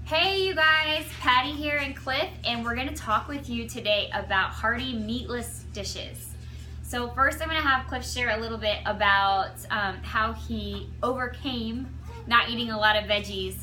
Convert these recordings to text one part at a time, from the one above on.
Hey you guys, Patty here and Cliff, and we're going to talk with you today about Hearty meatless dishes. So first I'm going to have Cliff share a little bit about how he overcame not eating a lot of veggies.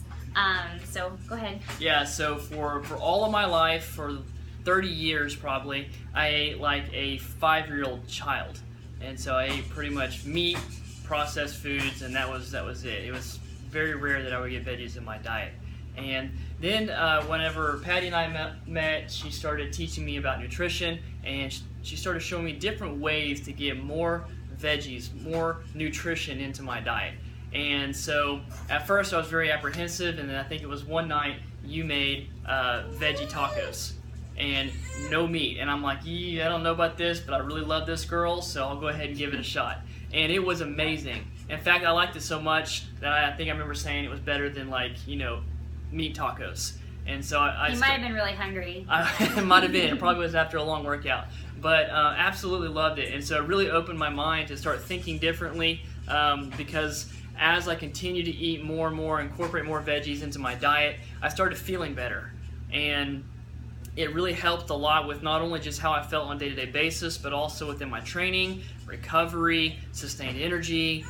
So go ahead. Yeah, so for all of my life, for 30 years probably, I ate like a 5-year-old child. And so I ate pretty much meat, processed foods, and that was it. It was very rare that I would get veggies in my diet. And then whenever Patty and I met, she started teaching me about nutrition, and she started showing me different ways to get more veggies, more nutrition into my diet. And so at first I was very apprehensive, and then I think it was one night you made veggie tacos and no meat, and I'm like, yeah, I don't know about this, but I really love this girl, so I'll go ahead and give it a shot. And it was amazing. In fact, I liked it so much that I think I remember saying it was better than, like, you know, meat tacos. And so you might have been really hungry. It might have been. It probably was after a long workout. But absolutely loved it. And so it really opened my mind to start thinking differently, because as I continue to eat more and more, incorporate more veggies into my diet, I started feeling better. And it really helped a lot with not only just how I felt on a day-to-day basis, but also within my training, recovery, sustained energy,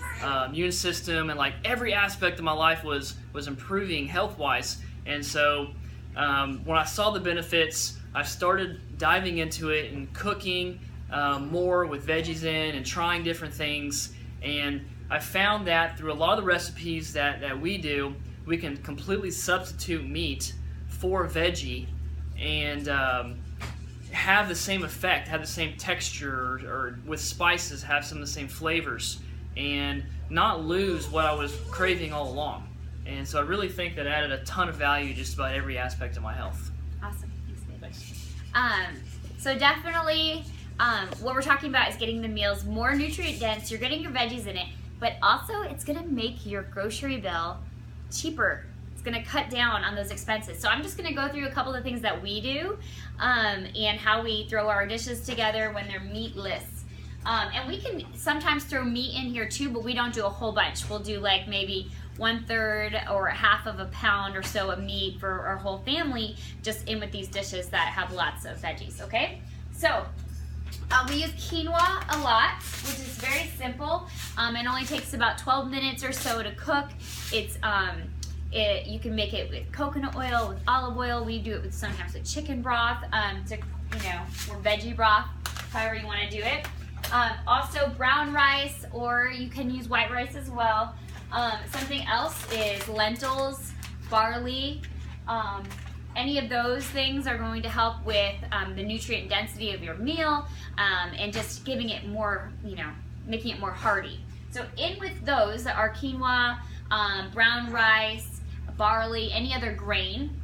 immune system, and like every aspect of my life was improving health-wise. And so when I saw the benefits, I started diving into it and cooking more with veggies in and trying different things. And I found that through a lot of the recipes that we do, we can completely substitute meat for veggie and have the same effect, have the same texture, or with spices have some of the same flavors, and not lose what I was craving all along. And so I really think that added a ton of value just about every aspect of my health. Awesome. Thanks, babe. Thanks. So definitely what we're talking about is getting the meals more nutrient dense. You're getting your veggies in it, but also it's going to make your grocery bill cheaper. Going to cut down on those expenses. So I'm just going to go through a couple of things that we do and how we throw our dishes together when they're meatless. And we can sometimes throw meat in here too, but we don't do a whole bunch. We'll do like maybe 1/3 or half of a pound or so of meat for our whole family, just in with these dishes that have lots of veggies, okay? So we use quinoa a lot, which is very simple. It only takes about 12 minutes or so to cook. It's you can make it with coconut oil, with olive oil. We do it with sometimes with chicken broth, or veggie broth, however you want to do it. Also brown rice, or you can use white rice as well. Something else is lentils, barley. Any of those things are going to help with the nutrient density of your meal and just giving it more, making it more hearty. So in with those are quinoa, brown rice, barley, any other grain.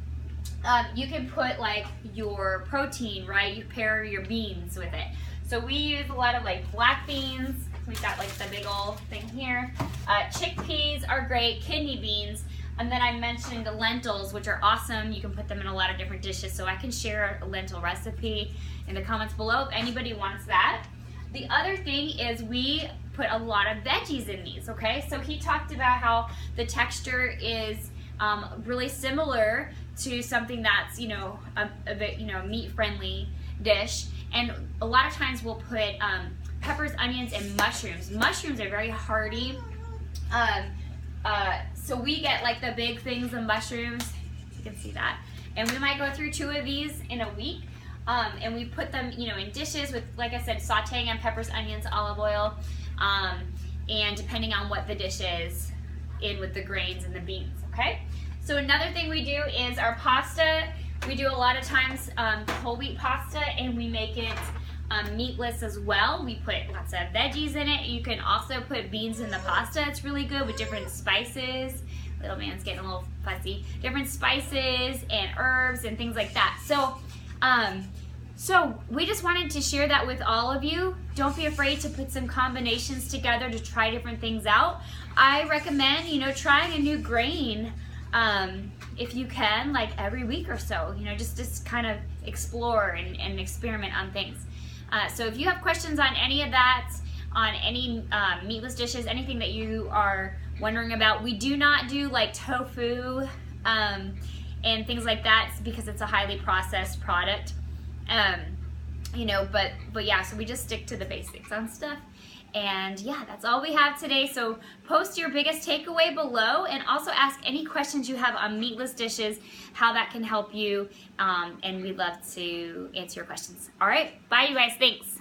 You can put like your protein, right? You pair your beans with it. So we use a lot of like black beans. We've got like the big old thing here. Chickpeas are great, kidney beans, and then I mentioned the lentils, which are awesome. You can put them in a lot of different dishes. So I can share a lentil recipe in the comments below if anybody wants that. The other thing is we put a lot of veggies in these, okay? So he talked about how the texture is really similar to something that's, a bit, meat-friendly dish. And a lot of times we'll put peppers, onions, and mushrooms. Mushrooms are very hearty. So we get like the big things of mushrooms. You can see that. And we might go through 2 of these in a week. And we put them, in dishes with, like I said, sauteing on peppers, onions, olive oil. And depending on what the dish is, in with the grains and the beans, okay? So another thing we do is our pasta. We do a lot of times whole wheat pasta, and we make it meatless as well. We put lots of veggies in it. You can also put beans in the pasta. It's really good with different spices. Little man's getting a little fussy. Different spices and herbs and things like that. So we just wanted to share that with all of you. Don't be afraid to put some combinations together to try different things out. I recommend, trying a new grain if you can, like every week or so, just kind of explore and experiment on things. So if you have questions on any of that, on any meatless dishes, anything that you are wondering about, we do not do like tofu and things like that because it's a highly processed product. You know, but yeah, so we just stick to the basics on stuff. And yeah, that's all we have today. So post your biggest takeaway below, and also ask any questions you have on meatless dishes, how that can help you, and we'd love to answer your questions. All right, bye you guys, thanks.